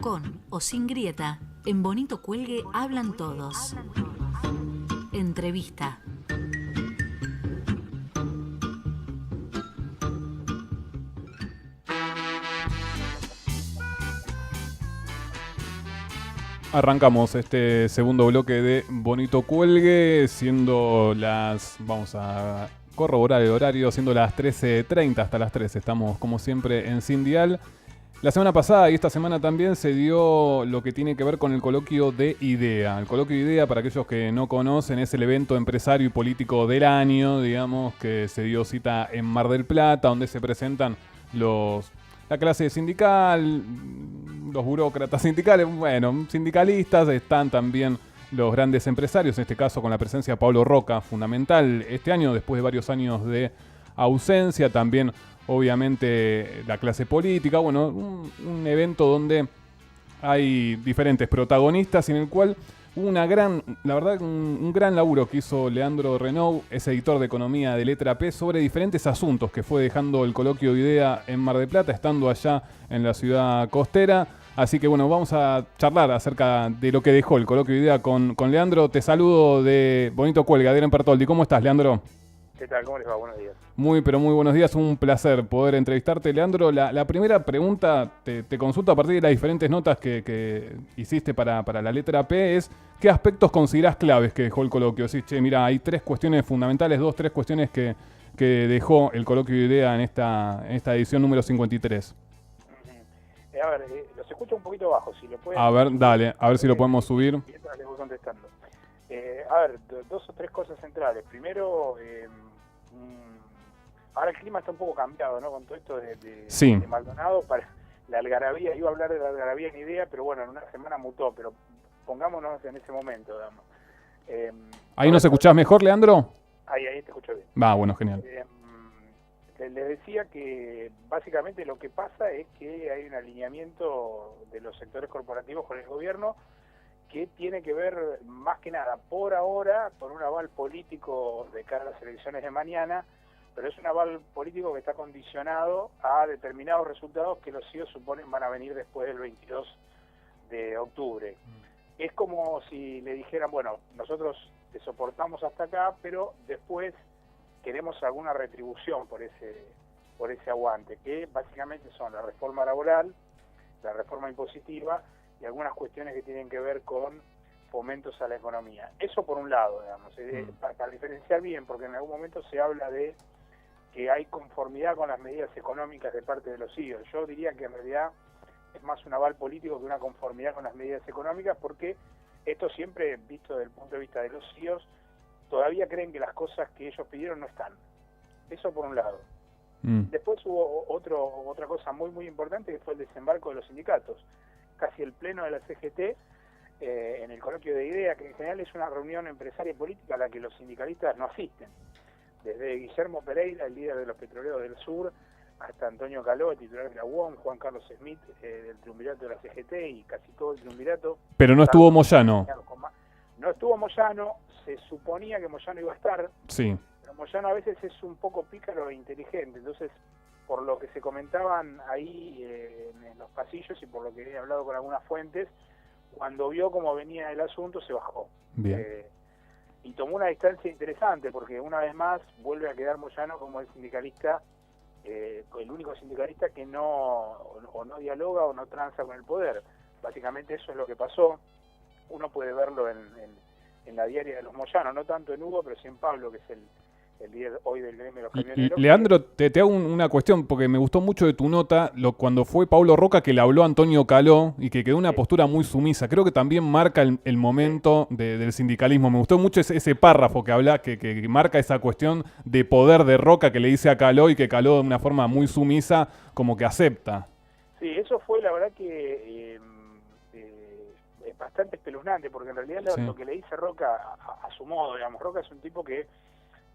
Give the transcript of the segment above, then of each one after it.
Con o sin grieta, en Bonito Cuelgue hablan todos. Entrevista. Arrancamos este segundo bloque de Bonito Cuelgue, siendo vamos a corroborar el horario, siendo las 13:30 hasta las 13. Estamos como siempre en Sin Dial. La semana pasada y esta semana también se dio lo que tiene que ver con el coloquio de IDEA. El coloquio de IDEA, para aquellos que no conocen, es el evento empresario y político del año, digamos, que se dio cita en Mar del Plata, donde se presentan la clase sindical, los burócratas sindicales, bueno, sindicalistas, están también los grandes empresarios, en este caso con la presencia de Pablo Roca, fundamental este año, después de varios años de ausencia, también obviamente la clase política, bueno, un evento donde hay diferentes protagonistas y en el cual hubo un gran laburo que hizo Leandro Renaud, es editor de Economía de Letra P, sobre diferentes asuntos que fue dejando el coloquio de IDEA en Mar del Plata, estando allá en la ciudad costera. Así que bueno, vamos a charlar acerca de lo que dejó el coloquio de IDEA con Leandro. Te saludo de Bonito Cuelgue, Adrián Pertoldi. ¿Cómo estás, Leandro? ¿Qué tal? ¿Cómo les va? Buenos días. Muy, pero muy buenos días. Un placer poder entrevistarte, Leandro. La primera pregunta, te consulto a partir de las diferentes notas que hiciste para la letra P, es ¿qué aspectos considerás claves que dejó el coloquio? Decís, che, mira, hay tres cuestiones fundamentales, tres cuestiones que dejó el coloquio de IDEA en esta edición número 53. A ver, los escucho un poquito bajo, si lo pueden... A ver, dale, a ver si lo podemos subir. Mientras les voy contestando. A ver, dos o tres cosas centrales. Primero, ahora el clima está un poco cambiado, ¿no? Con todo esto Sí. de Maldonado, para la algarabía, iba a hablar de la algarabía en IDEA, pero bueno, en una semana mutó, pero pongámonos en ese momento, digamos. ¿Ahí nos escuchás mejor, Leandro? Ahí te escucho bien. Bueno, genial. Les decía que básicamente lo que pasa es que hay un alineamiento de los sectores corporativos con el gobierno que tiene que ver más que nada por ahora con un aval político de cara a las elecciones de mañana, pero es un aval político que está condicionado a determinados resultados que los CIO suponen van a venir después del 22 de octubre. Es como si le dijeran, bueno, nosotros te soportamos hasta acá, pero después queremos alguna retribución por ese aguante, que básicamente son la reforma laboral, la reforma impositiva y algunas cuestiones que tienen que ver con fomentos a la economía. Eso por un lado, digamos, para diferenciar bien, porque en algún momento se habla de que hay conformidad con las medidas económicas de parte de los CIO. Yo diría que en realidad es más un aval político que una conformidad con las medidas económicas, porque esto siempre, visto desde el punto de vista de los CIOs, todavía creen que las cosas que ellos pidieron no están. Eso por un lado. Después hubo otra cosa muy muy importante, que fue el desembarco de los sindicatos. Casi el pleno de la CGT, en el coloquio de IDEA, que en general es una reunión empresaria y política a la que los sindicalistas no asisten. Desde Guillermo Pereira, el líder de los petroleros del sur, hasta Antonio Caló, el titular de la UOM, Juan Carlos Smith, del triunvirato de la CGT y casi todo el triunvirato. Pero no estuvo Moyano. No estuvo Moyano, se suponía que Moyano iba a estar, sí. Pero Moyano a veces es un poco pícaro e inteligente, entonces por lo que se comentaban ahí en los pasillos y por lo que he hablado con algunas fuentes, cuando vio cómo venía el asunto se bajó. Bien. Y tomó una distancia interesante, porque una vez más vuelve a quedar Moyano como el sindicalista, el único sindicalista que no dialoga o no transa con el poder. Básicamente eso es lo que pasó. Uno puede verlo en la diaria de los Moyanos, no tanto en Hugo, pero sí en Pablo, que es el líder hoy del gremio de los camioneros. Leandro, te hago una cuestión, porque me gustó mucho de tu nota, cuando fue Pablo Roca que le habló a Antonio Caló y que quedó una postura muy sumisa. Creo que también marca el momento del sindicalismo. Me gustó mucho ese párrafo que habla, que marca esa cuestión de poder de Roca que le dice a Caló y que Caló de una forma muy sumisa como que acepta. Sí, eso fue la verdad que es bastante espeluznante, porque en realidad lo que le dice Roca a su modo, digamos, Roca es un tipo que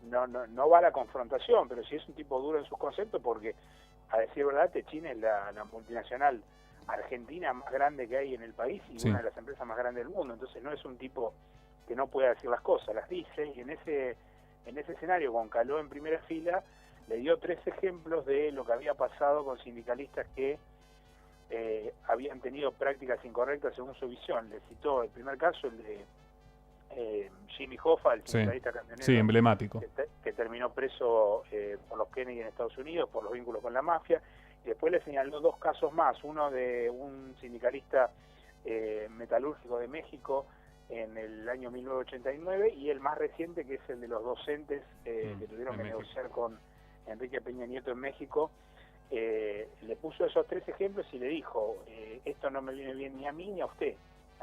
no va a la confrontación, pero sí es un tipo duro en sus conceptos, porque a decir verdad Techin es la multinacional argentina más grande que hay en el país y una de las empresas más grandes del mundo, entonces no es un tipo que no pueda decir las cosas, las dice, y en ese escenario con Caló en primera fila le dio 3 ejemplos de lo que había pasado con sindicalistas que habían tenido prácticas incorrectas según su visión. Le citó el primer caso, el de Jimmy Hoffa, el sindicalista camionero, sí, emblemático, que terminó preso por los Kennedy en Estados Unidos por los vínculos con la mafia. Y después le señaló 2 casos más, uno de un sindicalista metalúrgico de México en el año 1989 y el más reciente, que es el de los docentes que tuvieron que negociar con Enrique Peña Nieto en México. Le puso esos 3 ejemplos y le dijo, esto no me viene bien ni a mí ni a usted.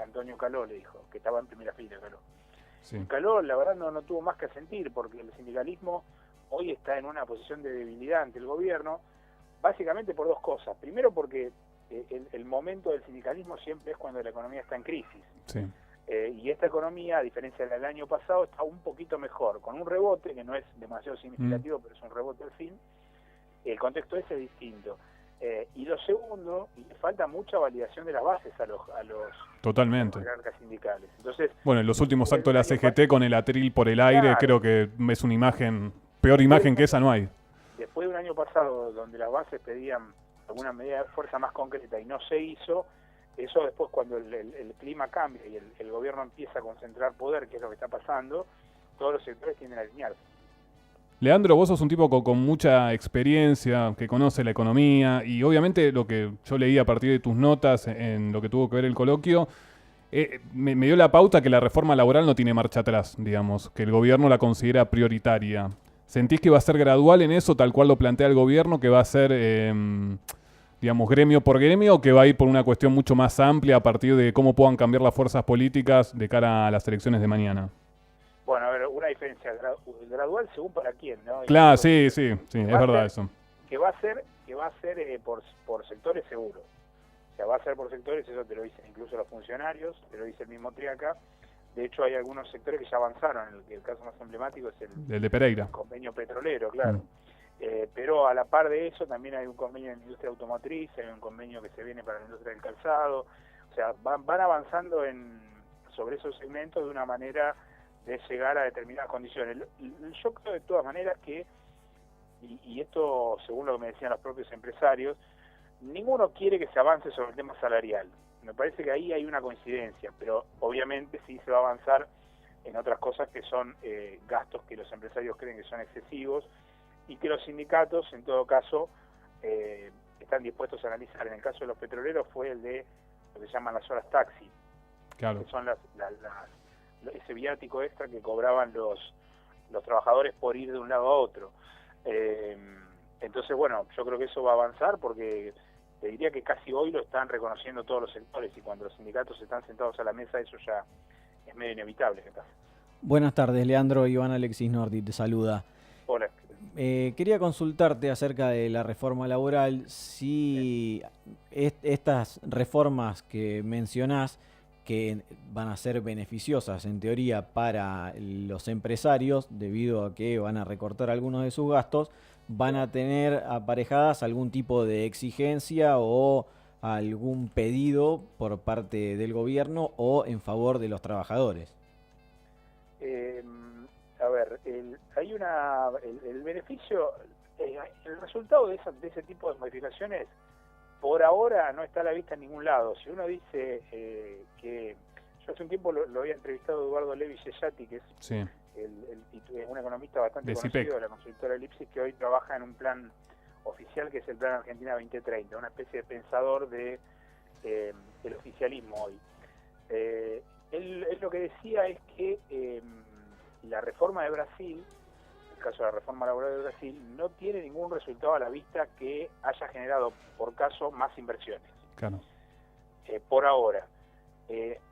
Antonio Caló le dijo, que estaba en primera fila, Caló. Sí. Caló, la verdad, no tuvo más que asentir, porque el sindicalismo hoy está en una posición de debilidad ante el gobierno, básicamente por 2 cosas. Primero, porque el momento del sindicalismo siempre es cuando la economía está en crisis. Sí. Y esta economía, a diferencia del año pasado, está un poquito mejor, con un rebote que no es demasiado significativo, pero es un rebote al fin. El contexto ese es distinto. Y lo segundo, le falta mucha validación de las bases a los totalmente jerarcas sindicales. Entonces, bueno, en los últimos actos de la CGT con el atril por el aire, claro, creo que es una imagen, peor imagen que esa no hay. Después de un año pasado donde las bases pedían alguna medida de fuerza más concreta y no se hizo, eso después cuando el clima cambia y el gobierno empieza a concentrar poder, que es lo que está pasando, todos los sectores tienden a alinearse. Leandro, vos sos un tipo con mucha experiencia, que conoce la economía y obviamente lo que yo leí a partir de tus notas en lo que tuvo que ver el coloquio, me dio la pauta que la reforma laboral no tiene marcha atrás, digamos, que el gobierno la considera prioritaria. ¿Sentís que va a ser gradual en eso, tal cual lo plantea el gobierno, que va a ser, digamos, gremio por gremio, o que va a ir por una cuestión mucho más amplia a partir de cómo puedan cambiar las fuerzas políticas de cara a las elecciones de mañana? Bueno, a ver, una diferencia gradual según para quién, ¿no? Claro, sí, es verdad eso. Que va a ser por sectores seguros. O sea, va a ser por sectores, eso te lo dicen incluso los funcionarios, te lo dice el mismo Triaca. De hecho, hay algunos sectores que ya avanzaron. El caso más emblemático es el de Pereira. El convenio petrolero, claro. Pero a la par de eso también hay un convenio en la industria automotriz, hay un convenio que se viene para la industria del calzado. O sea, van avanzando sobre esos segmentos de una manera de llegar a determinadas condiciones. Yo creo de todas maneras que, y esto según lo que me decían los propios empresarios, ninguno quiere que se avance sobre el tema salarial. Me parece que ahí hay una coincidencia, pero obviamente sí se va a avanzar en otras cosas que son gastos que los empresarios creen que son excesivos y que los sindicatos, en todo caso, están dispuestos a analizar. En el caso de los petroleros fue el de lo que se llaman las horas taxi, claro, que son ese viático extra que cobraban los trabajadores por ir de un lado a otro. Entonces, bueno, yo creo que eso va a avanzar porque te diría que casi hoy lo están reconociendo todos los sectores y cuando los sindicatos están sentados a la mesa eso ya es medio inevitable que pase. Buenas tardes, Leandro. Iván Alexis Nordi te saluda. Hola. Quería consultarte acerca de la reforma laboral, si estas reformas que mencionás, que van a ser beneficiosas en teoría para los empresarios debido a que van a recortar algunos de sus gastos, van a tener aparejadas algún tipo de exigencia o algún pedido por parte del gobierno o en favor de los trabajadores. A ver, el beneficio, el resultado de ese tipo de modificaciones por ahora no está a la vista en ningún lado. Si uno dice que yo hace un tiempo lo había entrevistado Eduardo Levi Cesati, que es sí, un economista bastante conocido de la consultora Elipsis, que hoy trabaja en un plan oficial que es el Plan Argentina 2030, una especie de pensador de el oficialismo hoy. Él lo que decía es que la reforma de Brasil, el caso de la reforma laboral de Brasil, no tiene ningún resultado a la vista que haya generado por caso más inversiones. Claro. Por ahora.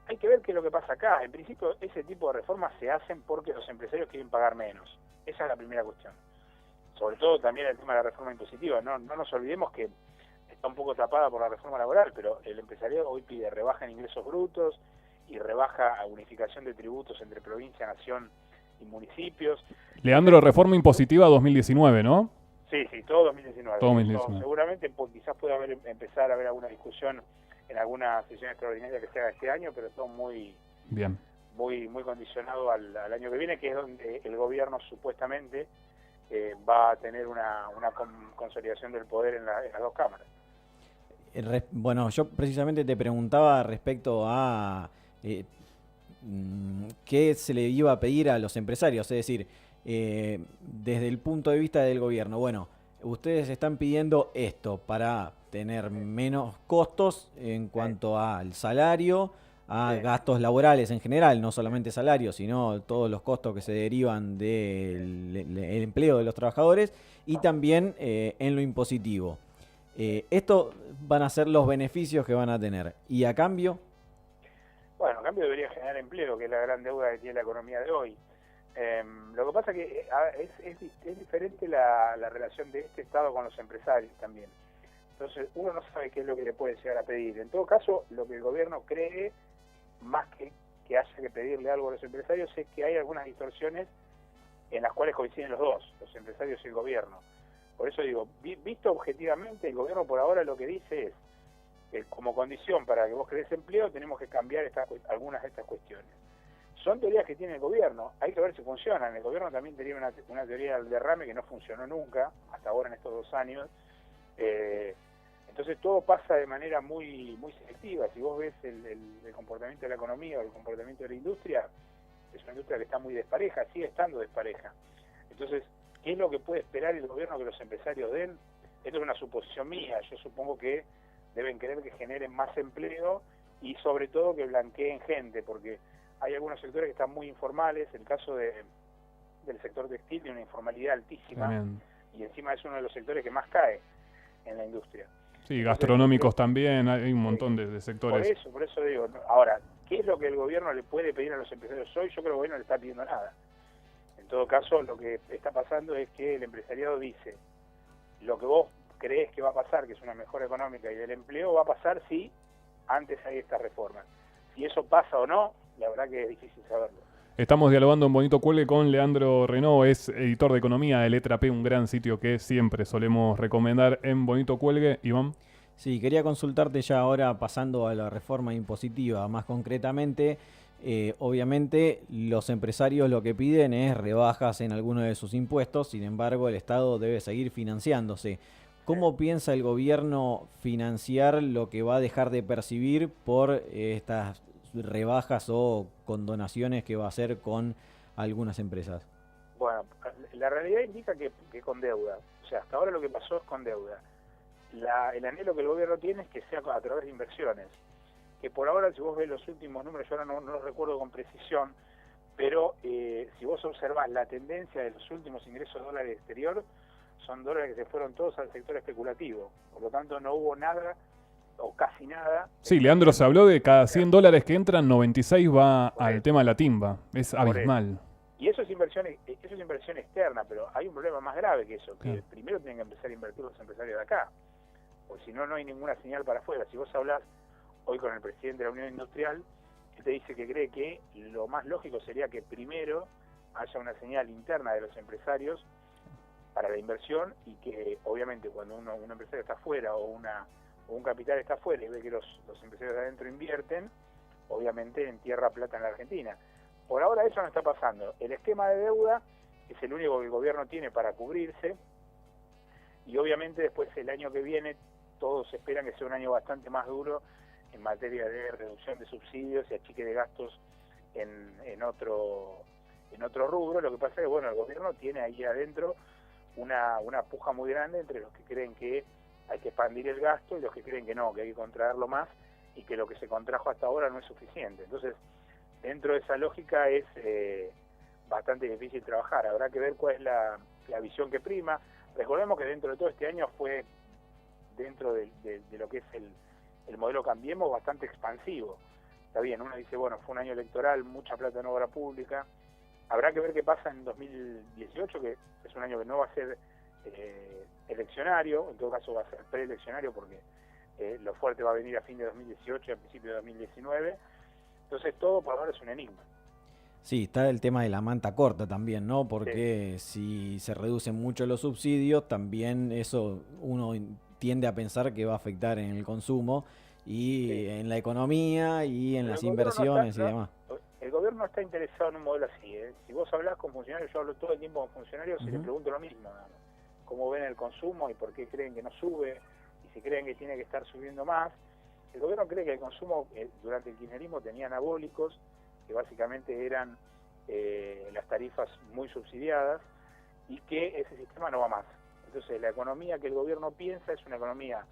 Hay que ver qué es lo que pasa acá. En principio, ese tipo de reformas se hacen porque los empresarios quieren pagar menos. Esa es la primera cuestión. Sobre todo también el tema de la reforma impositiva. No nos olvidemos que está un poco tapada por la reforma laboral, pero el empresariado hoy pide rebaja en ingresos brutos y rebaja a unificación de tributos entre provincia, nación y municipios. Leandro, reforma impositiva 2019, ¿no? Sí, todo 2019. Todo 2019. Seguramente quizás pueda empezar a haber alguna discusión en alguna sesión extraordinaria que se haga este año, pero todo muy condicionado al año que viene, que es donde el gobierno supuestamente va a tener una consolidación del poder en las dos cámaras. Bueno, yo precisamente te preguntaba respecto a qué se le iba a pedir a los empresarios, es decir, desde el punto de vista del gobierno. Bueno, ustedes están pidiendo esto para tener menos costos en cuanto al salario, a gastos laborales en general, no solamente salarios, sino todos los costos que se derivan del empleo de los trabajadores y también en lo impositivo. Esto van a ser los beneficios que van a tener. ¿Y a cambio? Bueno, a cambio debería generar empleo, que es la gran deuda que tiene la economía de hoy. Lo que pasa es que es diferente la relación de este Estado con los empresarios también. Entonces uno no sabe qué es lo que le puede llegar a pedir. En todo caso, lo que el gobierno cree, más que haya que pedirle algo a los empresarios, es que hay algunas distorsiones en las cuales coinciden los dos, los empresarios y el gobierno. Por eso digo, visto objetivamente, el gobierno por ahora lo que dice es que como condición para que vos crees empleo tenemos que cambiar algunas de estas cuestiones. Son teorías que tiene el gobierno, hay que ver si funcionan. El gobierno también tenía una teoría del derrame que no funcionó nunca, hasta ahora en estos 2 años. Entonces todo pasa de manera muy selectiva. Si vos ves el comportamiento de la economía o el comportamiento de la industria, es una industria que está muy despareja, sigue estando despareja. Entonces, ¿qué es lo que puede esperar el gobierno que los empresarios den? Esto es una suposición mía. Yo supongo que deben querer que generen más empleo y sobre todo que blanqueen gente, porque hay algunos sectores que están muy informales. El caso del sector textil tiene una informalidad altísima. También. Y encima es uno de los sectores que más cae en la industria. Sí, gastronómicos también, hay un montón de sectores. Por eso digo, ahora, ¿qué es lo que el gobierno le puede pedir a los empresarios hoy? Yo creo que el gobierno no le está pidiendo nada. En todo caso, lo que está pasando es que el empresariado dice, lo que vos creés que va a pasar, que es una mejora económica y del empleo, va a pasar si antes hay esta reforma. Si eso pasa o no, la verdad que es difícil saberlo. Estamos dialogando en Bonito Cuelgue con Leandro Renaud, es editor de economía de Letra P, un gran sitio que siempre solemos recomendar en Bonito Cuelgue. Iván. Sí, quería consultarte ya ahora, pasando a la reforma impositiva, más concretamente. Obviamente los empresarios lo que piden es rebajas en algunos de sus impuestos, sin embargo el Estado debe seguir financiándose. ¿Cómo piensa el gobierno financiar lo que va a dejar de percibir por estas rebajas o condonaciones que va a hacer con algunas empresas? Bueno, la realidad indica que con deuda. O sea, hasta ahora lo que pasó es con deuda. El anhelo que el gobierno tiene es que sea a través de inversiones, que por ahora, si vos ves los últimos números, yo ahora no los recuerdo con precisión, pero si vos observás la tendencia de los últimos ingresos de dólares exterior, son dólares que se fueron todos al sector especulativo. Por lo tanto, no hubo nada o casi nada. Sí, Leandro, se habló de cada $100 que entran, 96 va al tema de la timba. Es abismal. Y eso es inversión externa, pero hay un problema más grave que eso, que primero tienen que empezar a invertir los empresarios de acá, porque si no, no hay ninguna señal para afuera. Si vos hablás hoy con el presidente de la Unión Industrial, él te dice que cree que lo más lógico sería que primero haya una señal interna de los empresarios para la inversión, y que obviamente cuando un empresario está afuera o un capital está afuera y ve que los empresarios de adentro invierten, obviamente entierra plata en la Argentina. Por ahora eso no está pasando. El esquema de deuda es el único que el gobierno tiene para cubrirse, y obviamente después el año que viene todos esperan que sea un año bastante más duro en materia de reducción de subsidios y achique de gastos en otro rubro. Lo que pasa es que bueno, el gobierno tiene ahí adentro una puja muy grande entre los que creen que hay que expandir el gasto y los que creen que no, que hay que contraerlo más, y que lo que se contrajo hasta ahora no es suficiente. Entonces, dentro de esa lógica es bastante difícil trabajar. Habrá que ver cuál es la visión que prima. Recordemos que dentro de todo este año fue, dentro de lo que es el modelo Cambiemos, bastante expansivo. Está bien, uno dice, bueno, fue un año electoral, mucha plata en obra pública. Habrá que ver qué pasa en 2018, que es un año que no va a ser eleccionario, en todo caso va a ser preeleccionario, porque lo fuerte va a venir a fin de 2018 y a principio de 2019. Entonces todo por ahora es un enigma. Sí, está el tema de la manta corta también, ¿no? Porque si se reducen mucho los subsidios, también eso uno tiende a pensar que va a afectar en el consumo y en la economía y en las inversiones y demás. El gobierno no está interesado en un modelo así, ¿eh? Si vos hablás con funcionarios, yo hablo todo el tiempo con funcionarios y les pregunto lo mismo, ¿no? Cómo ven el consumo y por qué creen que no sube, y si creen que tiene que estar subiendo más. El gobierno cree que el consumo durante el kirchnerismo tenía anabólicos, que básicamente eran las tarifas muy subsidiadas, y que ese sistema no va más. Entonces la economía que el gobierno piensa es una economía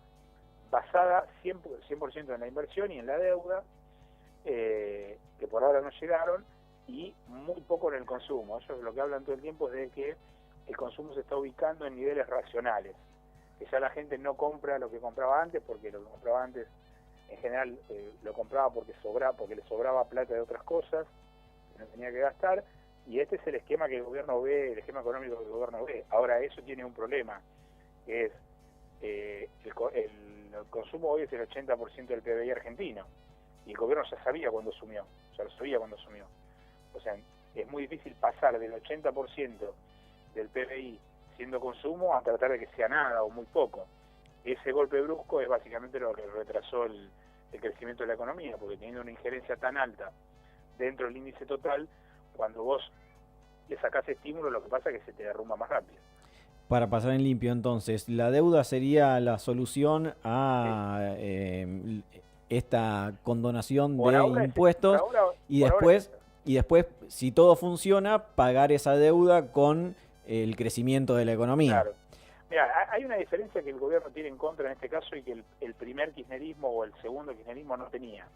basada 100% en la inversión y en la deuda, que por ahora no llegaron, y muy poco en el consumo. Ellos lo que hablan todo el tiempo es de que el consumo se está ubicando en niveles racionales, que ya la gente no compra lo que compraba antes, porque lo que compraba antes en general lo compraba porque le sobraba plata de otras cosas, que no tenía que gastar, y este es el esquema que el gobierno ve, el esquema económico que el gobierno ve. Ahora eso tiene un problema, que es el consumo hoy es el 80% del PBI argentino, y el gobierno ya sabía cuando asumió, o sea, es muy difícil pasar del 80% del PBI siendo consumo a tratar de que sea nada o muy poco. Ese golpe brusco es básicamente lo que retrasó el crecimiento de la economía, porque teniendo una injerencia tan alta dentro del índice total, cuando vos le sacás estímulo, lo que pasa es que se te derrumba más rápido. Para pasar en limpio, entonces, ¿la deuda sería la solución a esta condonación de impuestos? Y después, si todo funciona, pagar esa deuda con el crecimiento de la economía? Claro. Mira, hay una diferencia que el gobierno tiene en contra en este caso y que el primer kirchnerismo o el segundo kirchnerismo no tenía,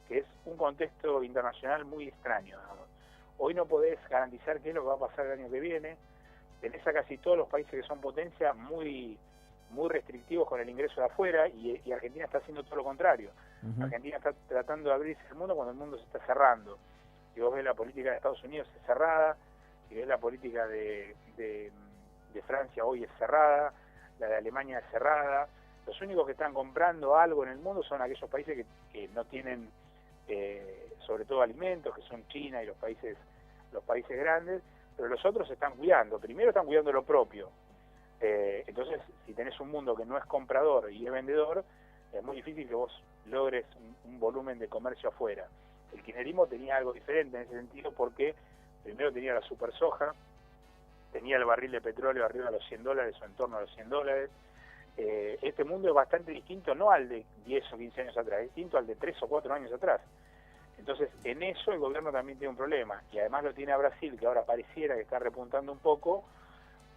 que es un contexto internacional muy extraño, digamos. Hoy no podés garantizar qué es lo que va a pasar el año que viene. Tenés a casi todos los países que son potencia muy restrictivos con el ingreso de afuera, y Argentina está haciendo todo lo contrario. Uh-huh. Argentina está tratando de abrirse al mundo cuando el mundo se está cerrando. Si vos ves la política de Estados Unidos es cerrada, si ves la política de Francia hoy es cerrada, la de Alemania es cerrada. Los únicos que están comprando algo en el mundo son aquellos países que no tienen sobre todo alimentos, que son China y los países grandes, pero los otros se están cuidando. Primero están cuidando lo propio. Entonces, si tenés un mundo que no es comprador y es vendedor, es muy difícil que vos logres un volumen de comercio afuera. El kirchnerismo tenía algo diferente en ese sentido, porque primero tenía la super soja, tenía el barril de petróleo arriba de los $100 o en torno a los $100. Este mundo es bastante distinto, no al de 10 o 15 años atrás, es distinto al de 3 o 4 años atrás. Entonces, en eso el gobierno también tiene un problema, y además lo tiene a Brasil, que ahora pareciera que está repuntando un poco,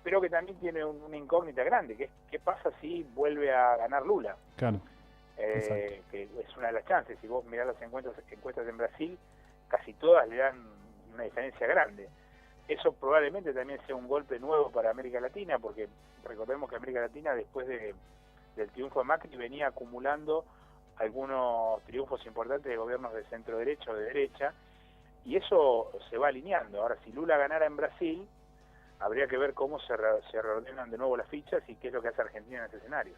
pero que también tiene una incógnita grande, que es qué pasa si vuelve a ganar Lula. Claro. Que es una de las chances. Si vos mirás las encuestas en Brasil, casi todas le dan una diferencia grande. Eso probablemente también sea un golpe nuevo para América Latina, porque recordemos que América Latina, después del triunfo de Macri, venía acumulando algunos triunfos importantes de gobiernos de centro derecha o de derecha, y eso se va alineando. Ahora, si Lula ganara en Brasil, habría que ver cómo se reordenan de nuevo las fichas y qué es lo que hace Argentina en ese escenario.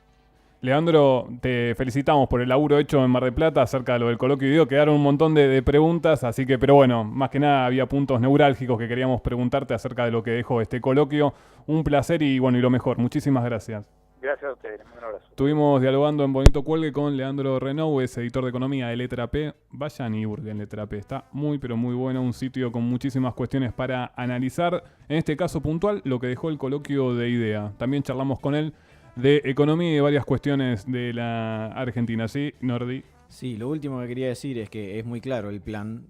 Leandro, te felicitamos por el laburo hecho en Mar del Plata acerca de lo del coloquio y video. Quedaron un montón de preguntas, así que, pero bueno, más que nada había puntos neurálgicos que queríamos preguntarte acerca de lo que dejó este coloquio. Un placer y bueno, y lo mejor. Muchísimas gracias. Gracias a ustedes, un abrazo. Estuvimos dialogando en Bonito Cuelgue con Leandro Renou, es editor de economía de Letra P. Vayan y hurguen Letra P, está muy pero muy bueno, un sitio con muchísimas cuestiones para analizar. En este caso puntual, lo que dejó el coloquio de IDEA. También charlamos con él de economía y de varias cuestiones de la Argentina, ¿sí, Nordi? Sí, lo último que quería decir es que es muy claro el plan,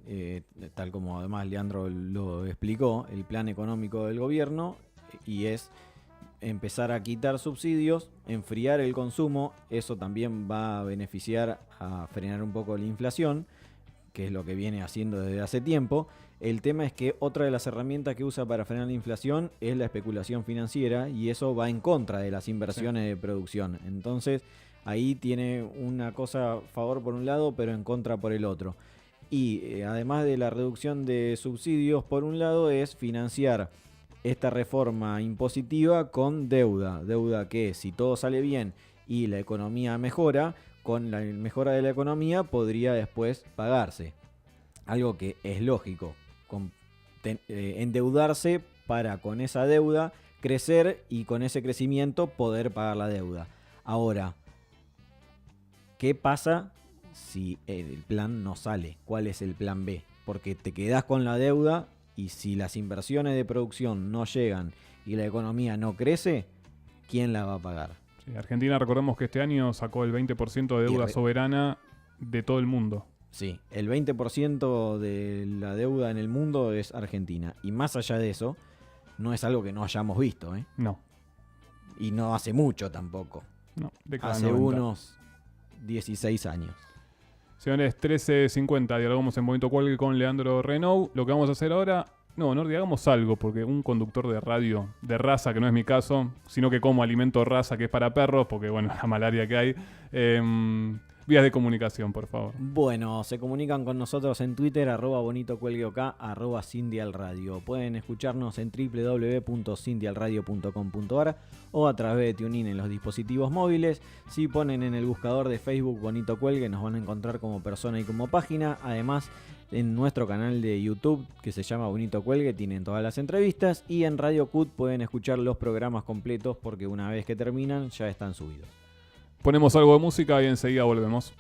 tal como además Leandro lo explicó, el plan económico del gobierno, y es empezar a quitar subsidios, enfriar el consumo. Eso también va a beneficiar a frenar un poco la inflación, que es lo que viene haciendo desde hace tiempo. El tema es que otra de las herramientas que usa para frenar la inflación es la especulación financiera, y eso va en contra de las inversiones de producción. Entonces ahí tiene una cosa a favor por un lado, pero en contra por el otro. Y además de la reducción de subsidios por un lado, es financiar esta reforma impositiva con deuda que, si todo sale bien y la economía mejora, con la mejora de la economía podría después pagarse. Algo que es lógico, endeudarse para con esa deuda crecer y con ese crecimiento poder pagar la deuda. Ahora, ¿qué pasa si el plan no sale? ¿Cuál es el plan B? Porque te quedás con la deuda, y si las inversiones de producción no llegan y la economía no crece, ¿quién la va a pagar? Argentina, recordemos que este año sacó el 20% de deuda soberana de todo el mundo. Sí, el 20% de la deuda en el mundo es Argentina. Y más allá de eso, no es algo que no hayamos visto, ¿eh? No. Y no hace mucho tampoco. No, década Hace 90. unos 16 años. Señores, 13:50, dialogamos en Bonito Cuelgue con Leandro Renaud. Lo que vamos a hacer ahora... No, hagamos algo, porque un conductor de radio de raza, que no es mi caso, sino que como alimento raza que es para perros, porque bueno, la malaria que hay. Vías de comunicación, por favor. Bueno, se comunican con nosotros en Twitter, @bonitocuelgueok, @cindialradio. Pueden escucharnos en www.cindialradio.com.ar o a través de TuneIn en los dispositivos móviles. Si ponen en el buscador de Facebook Bonito Cuelgue, nos van a encontrar como persona y como página. Además, en nuestro canal de YouTube, que se llama Bonito Cuelgue, tienen todas las entrevistas. Y en Radio CUT pueden escuchar los programas completos, porque una vez que terminan ya están subidos. Ponemos algo de música y enseguida volvemos.